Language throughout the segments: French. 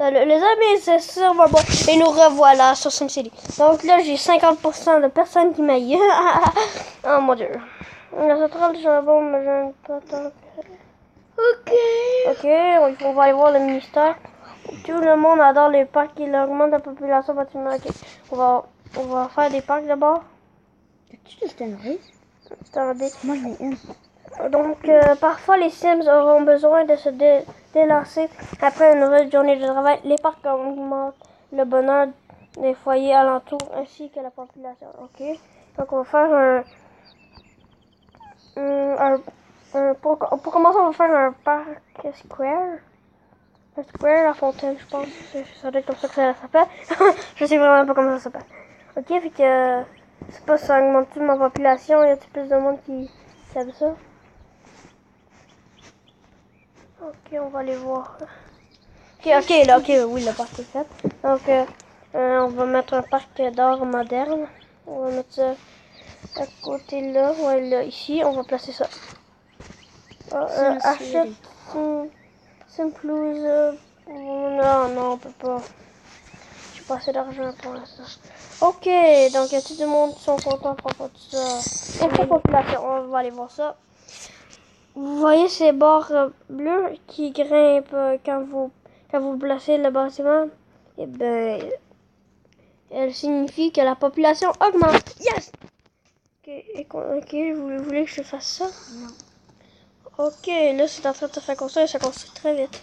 Salut les amis, c'est ça, et nous revoilà sur SimCity. Donc là, j'ai 50% de personnes qui m'aillent. Oh mon dieu. La centrale de charbon me gêne pas tant. Ok, on va aller voir le ministère. Tout le monde adore les parcs, il augmente la population bâtiment. Ok, on va faire des parcs d'abord. As-tu de Stanley? Attendez. Moi, j'en ai une. Donc, parfois, les Sims auront besoin de se délasser après une nouvelle journée de travail. Les parcs augmentent le bonheur des foyers alentours ainsi que la population. Ok. Donc, on va faire pour commencer, on va faire un parc square. Un square, la fontaine, je pense. Ça doit être comme ça que ça s'appelle. Je sais vraiment pas comment ça s'appelle. Ok, fait que, je sais pas si ça augmente ma population. Y a-t-il plus de monde qui aime ça? Ok, on va aller voir. Ok, oui, le parc est fait. Donc, on va mettre un parc d'art moderne. On va mettre ça à côté là, ouais, là, ici, on va placer ça. Achète Simplouse. Non, on peut pas. J'ai pas assez d'argent pour l'instant. Ok, donc il y a tout le monde qui sont contents à propos de ça. Et population, on va aller voir ça. Vous voyez ces barres bleues qui grimpent quand vous placez le bâtiment? Eh ben, elle signifie que la population augmente. Yes! Ok, vous voulez que je fasse ça? Non. Ok, là c'est en train de se faire construire, ça construit très vite.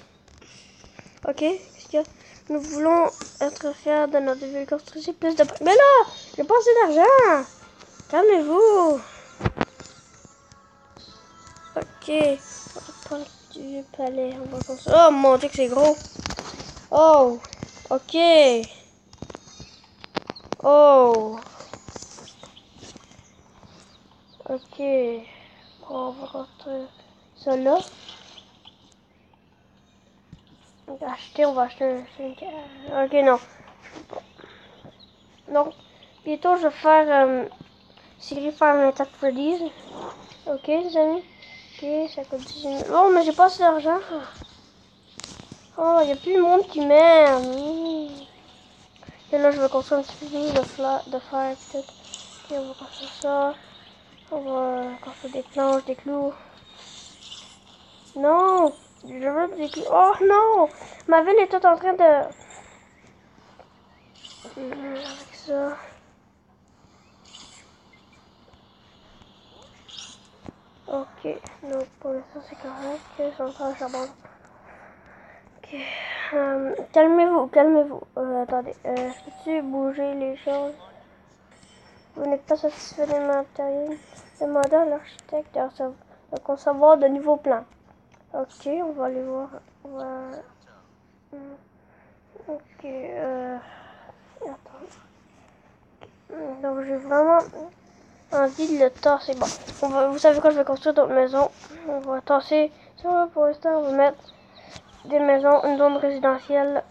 Ok, qu'est-ce qu'il y a? Nous voulons être fiers de notre ville, construire plus de... Mais là, j'ai pas assez d'argent! Calmez-vous! Ok, pas du palais, on va construire... Oh mon dieu que c'est gros! Oh! Ok! Oh! Ok. On va construire ça là. On va acheter un 5. Ok, non. Donc, bientôt je vais faire Siri Farm Attack Freddy's. Ok, les amis. Ok, ça coûte 10 000. Oh, mais j'ai pas assez d'argent. Oh, il n'y a plus de monde qui m'aime. Et là, je vais construire un petit peu plus de fer, peut-être. Ok, on va construire ça. On va construire des planches, des clous. Non, je veux des clous. Oh non, ma ville est toute en train de... Avec ça. Ok, donc pour l'instant c'est correct. Centrale charbon. Ok. Calmez-vous. Attendez, peux-tu bouger les choses? Vous n'êtes pas satisfait des matériels? Demandez à l'architecte de concevoir de nouveaux plans. Ok, on va aller voir. On va... Ok, attends. Donc j'ai vraiment envie de le tasser. Bon, vous savez quoi, je vais construire d'autres maisons. On va tasser ça pour l'instant. On va mettre des maisons, une zone résidentielle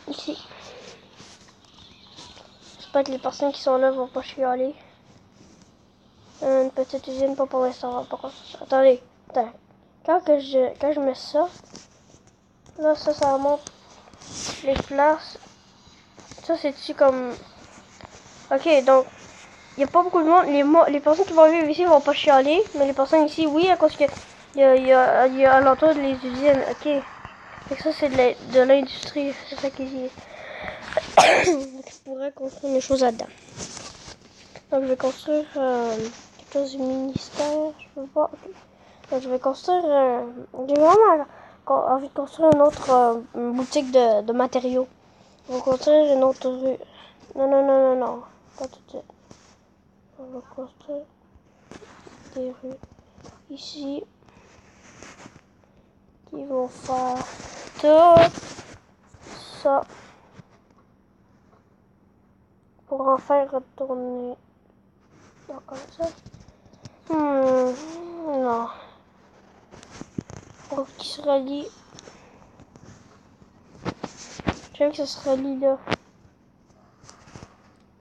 ici. J'espère que les personnes qui sont là vont pas chialer. Une petite usine, pas pour l'instant, on va pas construire ça. Attendez. Quand je mets ça, là, ça monte les places. Ça, c'est-tu comme... Ok, donc, il n'y a pas beaucoup de monde. Les personnes qui vont vivre ici vont pas chialer, mais les personnes ici, oui, à cause que il y a alentour les usines. Ok. Et ça, c'est de l'industrie. C'est ça qui est. Donc, je pourrais construire des choses là-dedans. Donc, je vais construire quelque chose du ministère. Je veux pas. Okay. Donc, je vais construire. J'ai vraiment envie de construire une autre boutique de matériaux. On va construire une autre rue. Non. Pas tout de suite. On va construire des rues ici qui vont faire tout ça pour en faire retourner. Non, comme ça. Non. Pour qu'il se relie. Je veux que ça se relie là.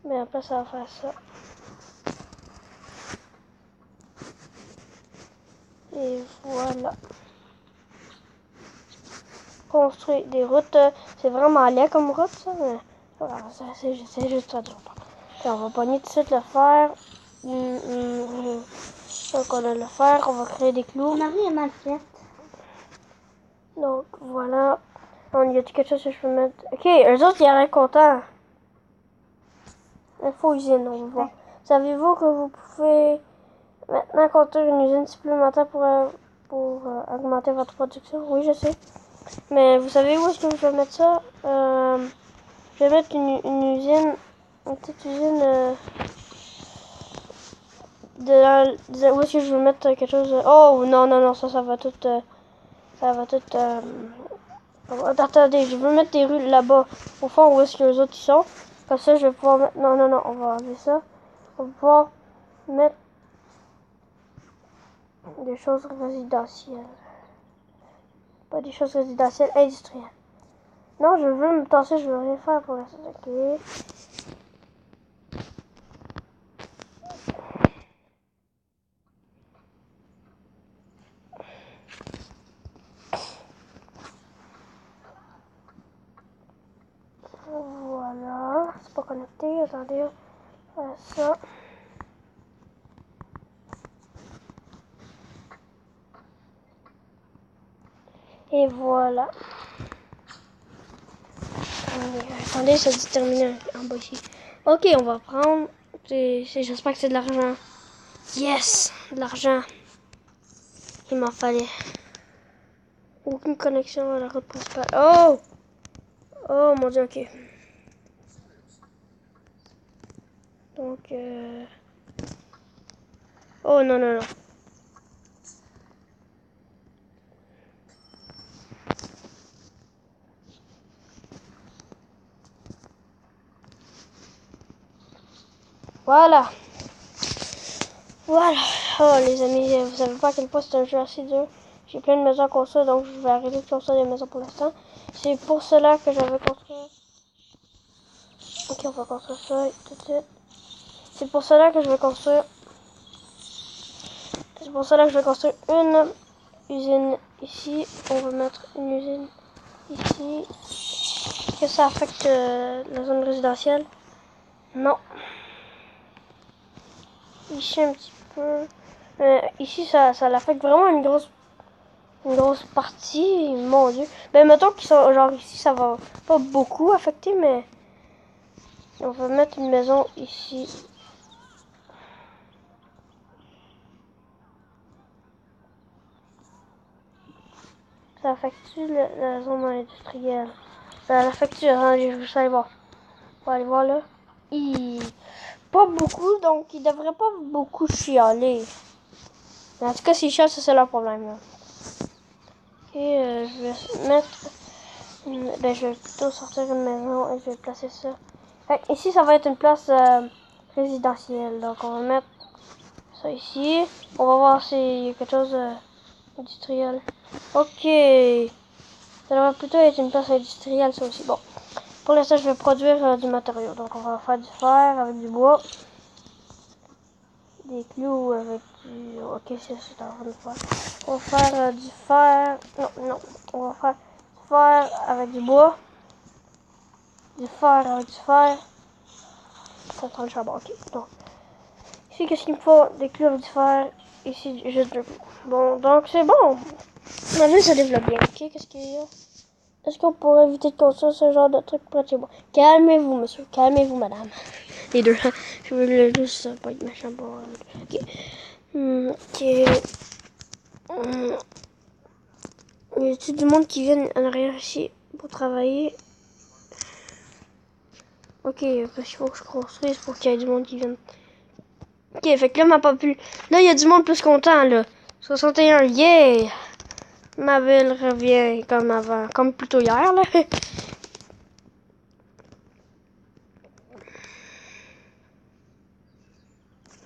Mais après, ça va faire ça. Et voilà. construire des routes. C'est vraiment laid comme route, ça, mais voilà, c'est juste ça. Donc, on va pogner tout de suite le fer. Donc, on va le faire. On va créer des clous. Marie est mal faite. Donc, voilà. Il y a quelque chose que je peux mettre. Ok, eux autres, ils auraient contents. Info usine, on va voir. Ouais. Savez-vous que vous pouvez maintenant construire une usine supplémentaire pour augmenter votre production? Oui, je sais. Mais vous savez où est-ce que je vais mettre ça? Je vais mettre une usine, une petite usine où est-ce que je vais mettre quelque chose? Oh non, non, non, ça va tout. Attendez, je veux mettre des rues là-bas, au fond où est-ce que les autres ils sont. Comme ça, je vais pouvoir mettre. Non, non, non, on va enlever ça. On va pouvoir mettre des choses résidentielles. Pas des choses résidentielles, industrielles. Non, je veux me tasser, je veux rien faire pour l'instant. Ok. Voilà, c'est pas connecté. Attendez, voilà ça. Et voilà. Attendez, ça dit terminé en bas ici. Ok, on va prendre. J'espère que c'est de l'argent. Yes, de l'argent. Il m'en fallait. Aucune connexion à la route principale. Oh! Oh mon dieu, ok. Donc, oh non, non, non. Voilà. Voilà. Oh les amis, vous savez pas à quel point c'est un jeu assez dur. J'ai plein de maisons à construire, donc je vais arrêter de construire des maisons pour l'instant. C'est pour cela que j'avais construit. Ok, on va construire ça tout de suite. C'est pour cela que je vais construire. C'est pour cela que je vais construire une usine ici. On va mettre une usine ici. Est-ce que ça affecte la zone résidentielle? Non. Ici un petit peu. Ici ça l'affecte vraiment une grosse partie. Mon dieu. Ben mettons qu'ils sont genre ici ça va pas beaucoup affecter, mais on va mettre une maison ici. Ça affecte la zone industrielle. Ça l'affecte. Attendez, je vais aller voir. On va aller voir là. Pas beaucoup, donc ils devraient pas beaucoup chialer. Mais en tout cas, s'ils chialent, ça c'est leur problème. Là. Ok, je vais mettre. Ben, je vais plutôt sortir une maison et je vais placer ça. Fait, ici, ça va être une place résidentielle. Donc, on va mettre ça ici. On va voir s'il y a quelque chose d'industriel. Ok. Ça devrait plutôt être une place industrielle, ça aussi. Bon. Pour l'instant, je vais produire du matériau. Donc, on va faire du fer avec du bois. Des clous avec du... Ok, c'est en train de faire. On va faire du fer... Non, non. On va faire du fer avec du bois. Du fer avec du fer. Ça prend le charbon. Ok, donc. Ici, qu'est-ce qu'il me faut? Des clous avec du fer. Ici, juste deux clous. Bon, donc c'est bon. Ma vie se développe bien. Ok, qu'est-ce qu'il y a? Est-ce qu'on pourrait éviter de construire ce genre de truc près de chez moi? Calmez-vous, monsieur. Calmez-vous, madame. Les deux. Je veux juste pas être méchant pour... Ok. Ok. Y a-t-il du monde qui vient en arrière ici pour travailler? Ok, parce qu'il faut que je construise pour qu'il y ait du monde qui vienne. Ok, fait que là, ma popule... Là, il y a du monde plus content, là. 61, yeah! Ma ville revient comme avant. Comme plutôt hier, là.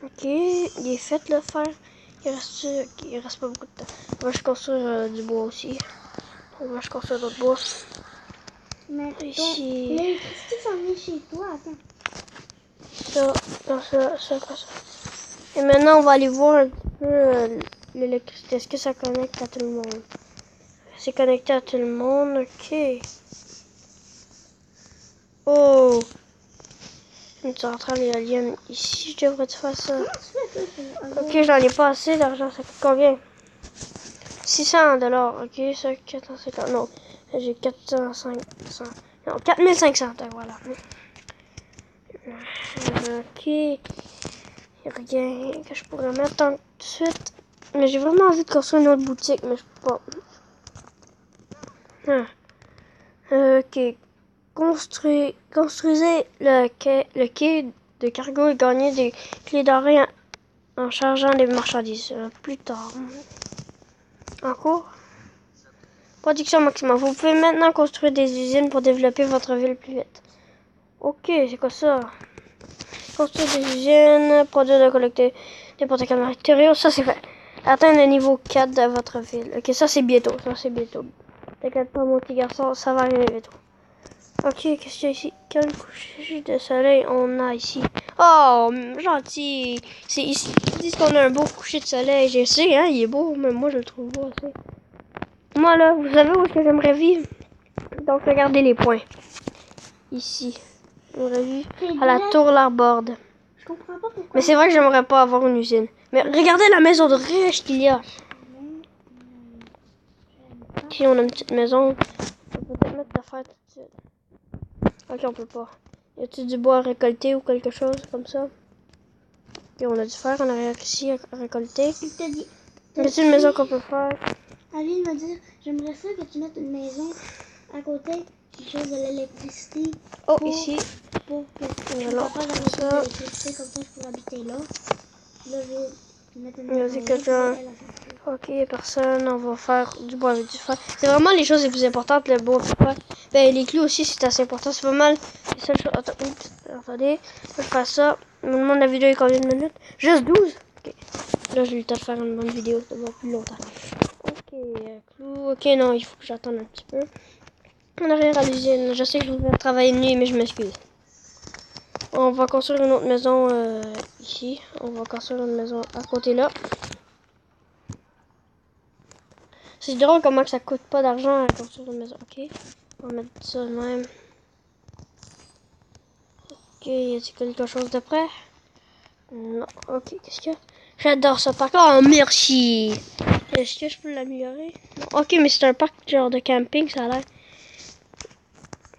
Ok, il est fait le fer. Il reste pas beaucoup de temps. On va construire du bois aussi. On va construire d'autres bois. Mais ici. l'électricité s'en vient chez toi, attends. Ça, non, ça, comme ça. Et maintenant, on va aller voir un petit peu l'électricité. Est-ce que ça connecte à tout le monde? C'est connecté à tout le monde, ok. Oh! Une centrale éolienne ici, je devrais faire ça. Comment tu fais, toi, pour Ok, j'en ai pas assez d'argent, ça coûte combien? 600 $, ok, ça 450, non, j'ai 400, non, 4500, voilà. Ok, il y a rien que je pourrais mettre tout de suite, mais j'ai vraiment envie de construire une autre boutique, mais je peux pas. Ok, construisez le quai de cargo et gagnez des clés dorées en chargeant des marchandises. Plus tard. En cours. Production maximum. Vous pouvez maintenant construire des usines pour développer votre ville plus vite. Ok, c'est quoi ça? Construire des usines, produire de collecter n'importe quel matériau. Ça, c'est fait. Atteindre le niveau 4 de votre ville. Ok, ça, c'est bientôt. Ça, c'est bientôt. T'inquiète pas, mon petit garçon, ça va arriver bientôt. Ok, qu'est-ce qu'il y a ici? Quel coucher de soleil on a ici? Oh, gentil! C'est ici. Ils disent qu'on a un beau coucher de soleil. Je sais, hein, il est beau, mais moi, je le trouve beau aussi. Moi, là, vous savez où est-ce que j'aimerais vivre? Donc, regardez les points. Ici. J'aimerais vivre à la tour Larboard. Je comprends pas pourquoi. Mais c'est vrai que j'aimerais pas avoir une usine. Mais regardez la maison de riche qu'il y a. Ici, on a une petite maison. On peut peut-être mettre l'affaire tout de suite. Ok, on peut pas. Y a-t-il du bois à récolter ou quelque chose comme ça? Et on a du fer en arrière ici à récolter. Y a-t-il une maison qu'on peut faire? Aline m'a dit, j'aimerais ça que tu mettes une maison à côté qui chose de l'électricité. Oh, ici. Pour Alors, pas d'avoir ça. de l'électricité, comme ça je pourrais habiter là. Là, je vais mettre une Il y a maison aussi là, quelqu'un. puis elle a fait Ok, y a personne. On va faire du bois avec du fer. C'est vraiment les choses les plus importantes, le bois et le fer. Ben, les clous aussi, c'est assez important. C'est pas mal les seules choses. Attendez, je vais faire ça. Je me demande la vidéo est combien de minutes? Juste 12? Ok. Là, j'ai eu le temps de faire une bonne vidéo. Ça va plus longtemps. Ok, clous. Ok, non, il faut que j'attende un petit peu. En arrière à l'usine. Je sais que je vais travailler de nuit, mais je m'excuse. On va construire une autre maison ici. On va construire une maison à côté là. C'est drôle comment que ça coûte pas d'argent à construire une maison. Ok, on va mettre ça de même. Ok, y a-t-il quelque chose de près? Non. Ok, qu'est-ce qu'il y a? J'adore ce parc. Oh, merci! Est-ce que je peux l'améliorer? Non. Ok, mais c'est un parc genre de camping, ça a l'air.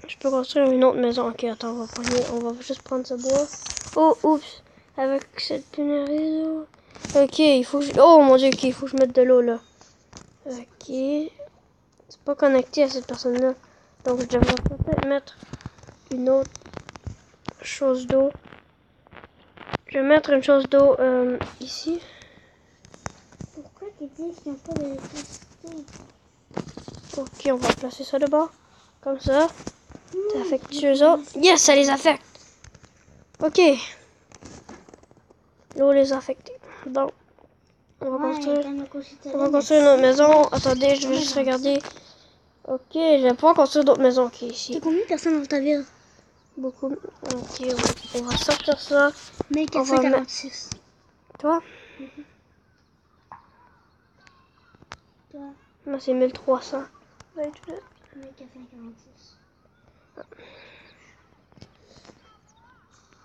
Je peux construire une autre maison. Ok, attends, on va juste prendre ce bois. Oh, oups! Avec cette pénurie d'eau. Ok, il faut que je... Oh mon dieu, ok, il faut que je mette de l'eau là. Ok. C'est pas connecté à cette personne-là. Donc je devrais peut-être mettre une autre chose d'eau. Je vais mettre une chose d'eau ici. Pourquoi qu'ils disent qu'ils n'ont pas d'électricité? Ok, on va placer ça de bord. Comme ça. Ça affecte eux autres. Yes, ça les affecte. Ok. L'eau les a affectés. Donc, on va construire une autre maison. Attendez, je vais juste regarder. Ok, je vais pouvoir construire d'autres maisons. Ok, ici. T'as combien de personnes dans ta ville? Beaucoup. Ok, on va sortir ça. 1446. Toi? Toi? Moi, c'est 1300. 1446.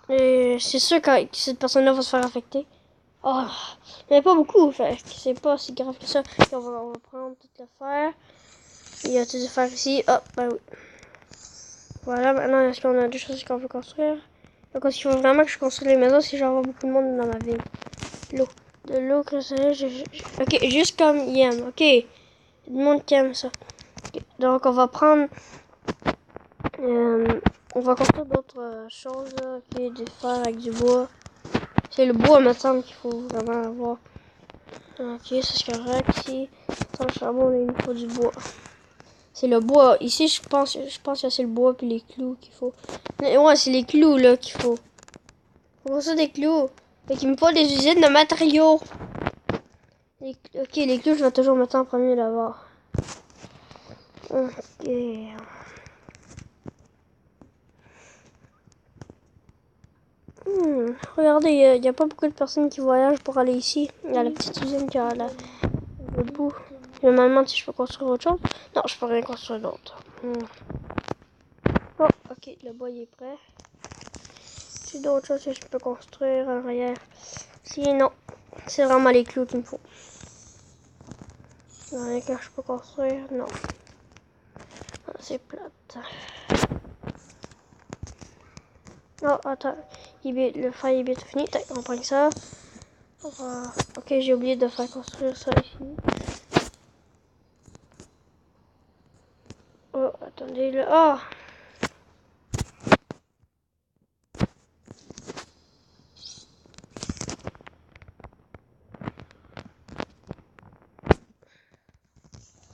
Et c'est sûr que cette personne-là va se faire affecter. Oh, il n'y en a pas beaucoup, fait que c'est pas si grave que ça. Puis on va prendre toute l'affaire. Il y a tout à faire ici. Oh, ben oui. Voilà, maintenant, est-ce qu'on a deux choses qu'on peut construire? Donc, il faut vraiment que je construise les maisons si j'en vois beaucoup de monde dans ma ville. L'eau. De l'eau, que ça, ok, juste comme il aime. Ok, il y a du monde qui aime ça. Okay. Donc, on va prendre... on va construire d'autres choses, là. Ok, du fer avec du bois. C'est le bois, il me semble qu'il faut vraiment avoir. Ok, ça c'est correct. Ici, sans le charbon, là, il nous faut du bois. C'est le bois. Ici, je pense que c'est le bois puis les clous qu'il faut. Mais ouais, c'est les clous là qu'il faut. Faut ça des clous. Fait qu'il me faut des usines de matériaux. Ok, les clous, je vais toujours mettre en premier là-bas. Ok. Regardez, il n'y a pas beaucoup de personnes qui voyagent pour aller ici. Il y a la petite usine qui a là, le bout. Je me demande si je peux construire autre chose. Non, je peux rien construire d'autre. Oh, ok, le bois il est prêt. J'ai d'autres choses que je peux construire en arrière. Sinon, c'est vraiment les clous qu'il me faut. Rien que je peux construire, non. Ah, c'est plate. Oh, attends. Le fer est bientôt fini. Tac, on prend ça. Ok, j'ai oublié de faire construire ça ici. Oh, attendez, là. Oh!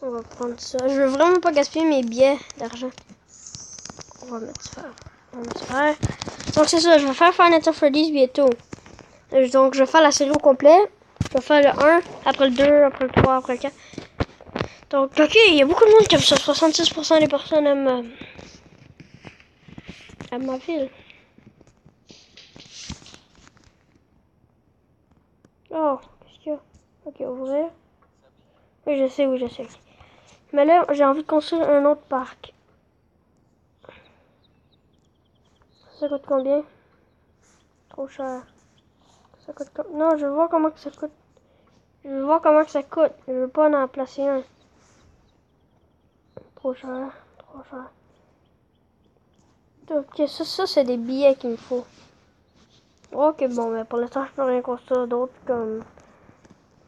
On va prendre ça. Je veux vraiment pas gaspiller mes billets d'argent. On va mettre ça. Donc c'est ça, je vais faire Five Nights at Freddy's bientôt. Donc je vais faire la série au complet. Je vais faire le 1, après le 2, après le 3, après le 4. Donc ok, il y a beaucoup de monde qui aime ça. 66% des personnes aiment ma ville. Oh, qu'est-ce qu'il y a? Ok, ouvrir. Oui, je sais, oui, je sais. Mais là, j'ai envie de construire un autre parc. Ça coûte combien? Trop cher. Ça coûte non, je veux voir comment que ça coûte. Je veux voir comment que ça coûte. Je veux pas en placer un. Trop cher. Trop cher. Ok, ça c'est des billets qu'il me faut. Ok, bon, mais pour l'instant, je peux rien construire d'autre comme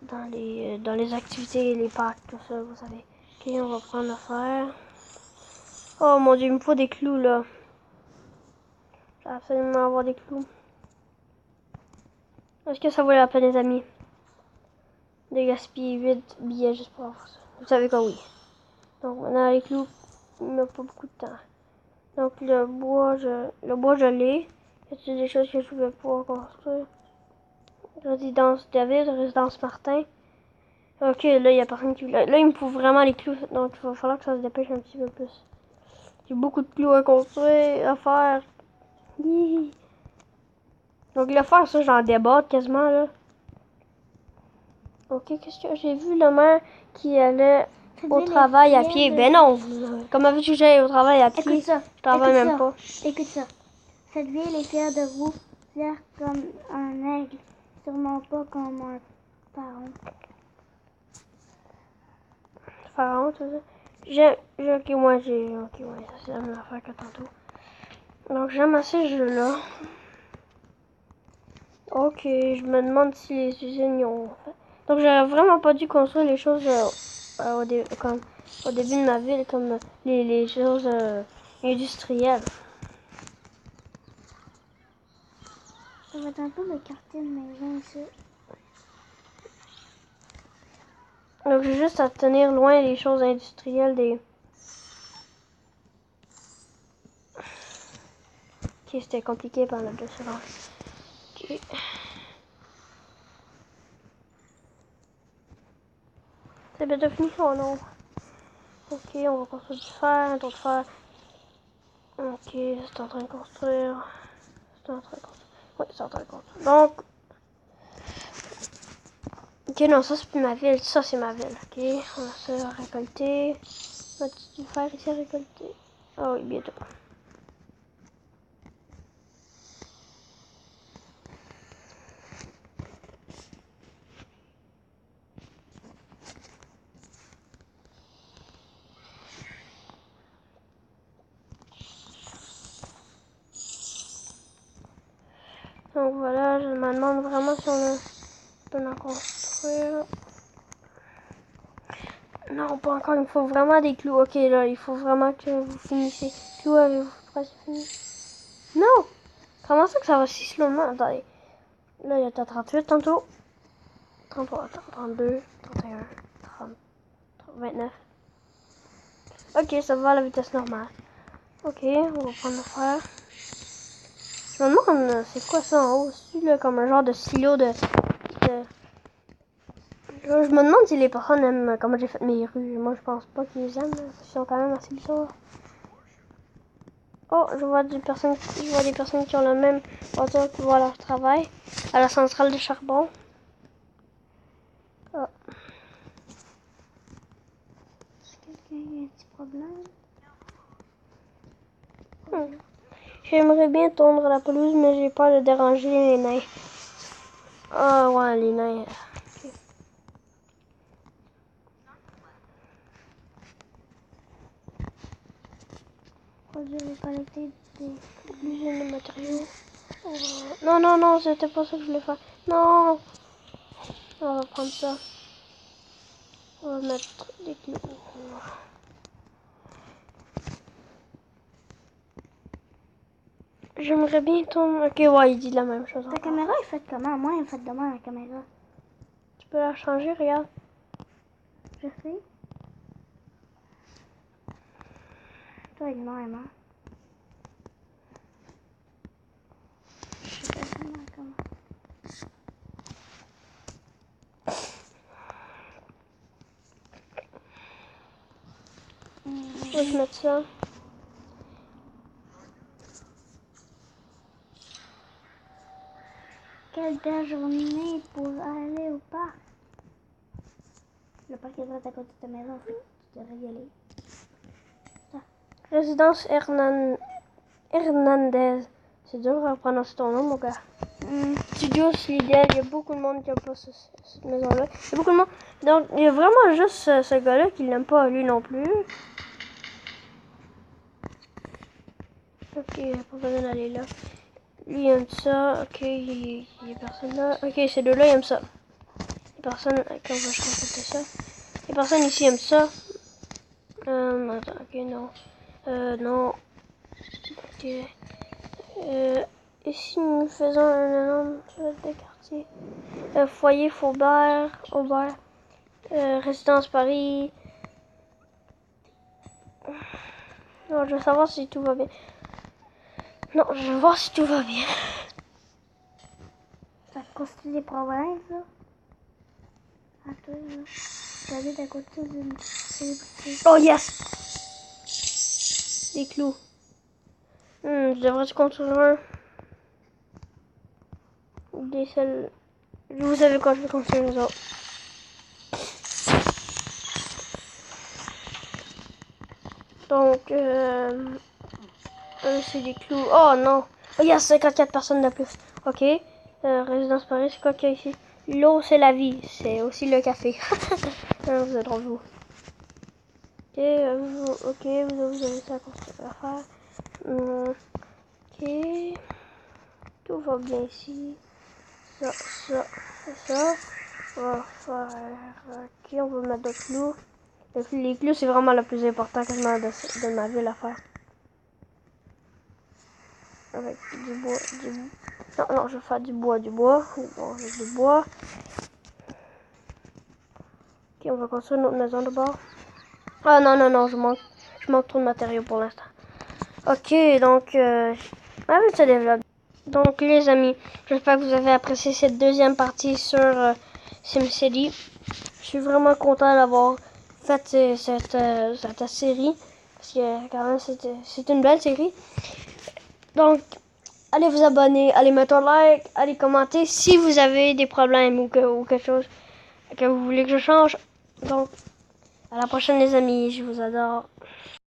dans les activités, les parcs, tout ça, vous savez. Ok, on va prendre l'affaire. Oh mon dieu, il me faut des clous là. Je vais absolument avoir des clous. Est-ce que ça vaut la peine, les amis? De gaspiller 8 billets juste pour avoir ça. Vous savez quoi, oui. Donc maintenant, les clous, il n'y a pas beaucoup de temps. Donc le bois, je l'ai. C'est des choses que je vais pouvoir construire. Résidence David, résidence Martin. Ok, là, il n'y a personne qui... Là, il me faut vraiment les clous. Donc, il va falloir que ça se dépêche un petit peu plus. J'ai beaucoup de clous à construire, à faire. Hihi. Donc, le faire, ça, j'en déborde quasiment, là. Ok, qu'est-ce que j'ai vu, le maire qui allait au travail à pied. Ben non, comment veux-tu que j'aille au travail à pied? Écoute ça. Je travaille même pas. Écoute ça. Cette ville est fière de vous, fière comme un aigle, sûrement pas comme un pharaon. Pharaon, tout ça. Ok, moi j'ai. Ok, ouais, ça c'est la même affaire que tantôt. Donc j'aime assez ce jeu-là. Ok, je me demande si les usines y ont fait. Donc j'aurais vraiment pas dû construire les choses comme au début de ma ville, comme les choses industrielles. Ça va être un peu le quartier de maison ici. Donc j'ai juste à tenir loin les choses industrielles des... Ok, c'était compliqué par la 2 secondes. Ok. C'est bientôt fini, oh non. Ok, on va construire du fer, d'autres fer. Ok, c'est en train de construire. C'est en train de construire. Oui, c'est en train de construire. Donc... Ok, non, ça c'est plus ma ville, ça c'est ma ville. Ok, on va se récolter. Va-tu du fer ici à récolter? Ah oui, bientôt. Donc voilà, je me demande vraiment si on peut en construire. Non, pas encore, il me faut vraiment des clous. Ok, là, il faut vraiment que vous finissiez. Clous, avez-vous presque fini? Non! Comment ça que ça va si slowement? Attendez. Là, il y a 38 tantôt. 33, 32, 31, 30, 29. Ok, ça va à la vitesse normale. Ok, on va prendre le fer. Je me demande, c'est quoi ça en haut? C'est là comme un genre de silo de... Je me demande si les personnes aiment comment j'ai fait mes rues. Moi, je pense pas qu'ils aiment. Ils sont quand même assez bizarres. Oh, je vois des personnes qui ont la même voiture qui vont à leur travail. À la centrale de charbon. Oh. problème. J'aimerais bien tondre la pelouse, mais j'ai peur de déranger les nains. Ah ouais, les nains. Ok. J'avais collecté des... L'usine de matériaux. Non, non, non, c'était pas ça que je voulais faire. Non. On va prendre ça. On va mettre des clous. J'aimerais bien tondre... Ok, ouais, il dit la même chose. Ta encore. caméra est faite comment? Moi, elle est faite de moi, la caméra. Tu peux la changer, regarde. Je sais. Toi, il même, hein? Je sais pas comment. Je vais mettre ça. Quelle belle journée pour aller au parc. Le parc est direct à côté de ta maison, fait que tu devrais y aller. Résidence Hernandez. C'est dur à prononcer ton nom, mon gars. Studio Slidell, il y a beaucoup de monde qui n'aime pas cette maison-là. Il y a beaucoup de monde. Donc, il y a vraiment juste ce gars-là qui l'aime pas, lui non plus. Ok, pas besoin d'aller là. Lui, il aime ça. Ok, il y a personne là. Ok, ces deux-là, ils aiment ça. Il y a personne. Ok, on va consulter ça. Il y a personne ici qui aime ça. Attends, ok, non. Non. Ok. Ici, nous faisons un énorme tour de quartier. Foyer Faubert, Aubert, Résidence Paris. Non, je veux savoir si tout va bien. Non, je veux voir si tout va bien. Ça te cause des problèmes, ça? À toi, là. J'habite à côté d'une célébrité. Oh yes! Des clous. Je devrais te construire un. Des seuls. Vous savez quoi, je vais construire les autres. Donc, c'est des clous. Oh non! Oh, il y a 54 personnes de plus. Ok. Résidence Paris, c'est quoi qu'il y a ici? L'eau, c'est la vie. C'est aussi le café. Vous êtes drôle, vous. Ok, vous avez ça à construire à faire. Ok. Tout va bien ici. Ça, ça. On va faire... Ok, on va mettre des clous. Les clous, c'est vraiment le plus important quasiment de ma ville à faire. Avec du bois, Non, je vais faire du bois. Bon, avec du bois. Ok, on va construire notre maison de bord. Ah non, je manque trop de matériaux pour l'instant. Ok, donc, ma vie se développe. Donc, les amis, j'espère que vous avez apprécié cette deuxième partie sur SimCity. Je suis vraiment content d'avoir fait cette série. Parce que, quand même, c'est une belle série. Donc, allez vous abonner, allez mettre un like, allez commenter si vous avez des problèmes ou quelque chose que vous voulez que je change. Donc, à la prochaine les amis, je vous adore.